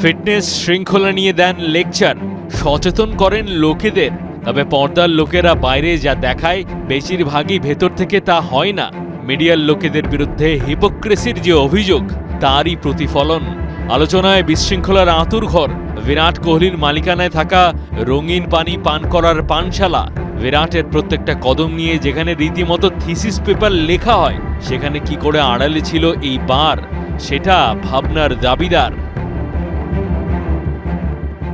Fitness শৃঙ্খলা নিয়ে দেন lecture, সচেতন করেন লোকেদের। তবে পর্দার লোকেরা বাইরে যা দেখায় বেশিরভাগই ভেতর থেকে তা হয় না। মিডিয়ার লোকেদের বিরুদ্ধে হিপোক্রেসির যে অভিযোগ, তারই প্রতিফলন। আলোচনায় বিশৃঙ্খলার আঁতুড়ঘর, বিরাট কোহলির মালিকানায় থাকা রঙিন পানি পান করার পানশালা। বিরাটের প্রত্যেকটা কদম নিয়ে যেখানে রীতিমতো থিসিস পেপার লেখা হয়, সেখানে কি করে আড়ালে ছিল এই বার, সেটা ভাবনার দাবিদার।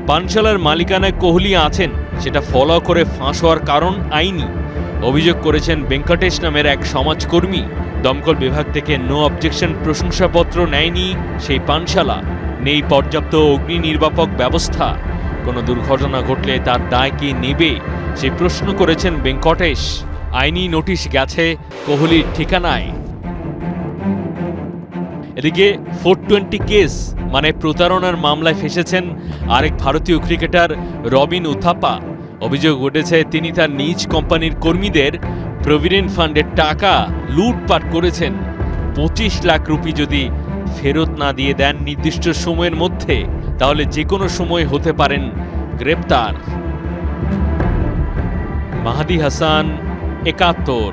পানশালার মালিকানায় কোহলি আছেন, সেটা ফলো করে ফাঁস হওয়ার কারণ আইনি। অভিযোগ করেছেন ভেঙ্কটেশ নামের এক সমাজকর্মী। দমকল বিভাগ থেকে নো অবজেকশন প্রশংসাপত্র নেয়নি সেই পানশালা, নেই পর্যাপ্ত অগ্নি নির্বাপক ব্যবস্থা। কোনো দুর্ঘটনা ঘটলে তার দায় কে নেবে, সেই প্রশ্ন করেছেন ভেঙ্কটেশ। আইনি নোটিশ গেছে কোহলির ঠিকানায়। এদিকে 420 কেস মানে প্রতারণার মামলায় ফেসেছেন আরেক ভারতীয় ক্রিকেটার রবিন উথাপ্পা। অভিযোগ উঠেছে তিনি তার নিজ কোম্পানির কর্মীদের প্রভিডেন্ট ফান্ডের টাকা লুটপাট করেছেন। 25 লাখ রুপি যদি ফেরত না দিয়ে দেন নির্দিষ্ট সময়ের মধ্যে, তাহলে যে কোনো সময় হতে পারেন গ্রেপ্তার। মাহাদি হাসান, 71।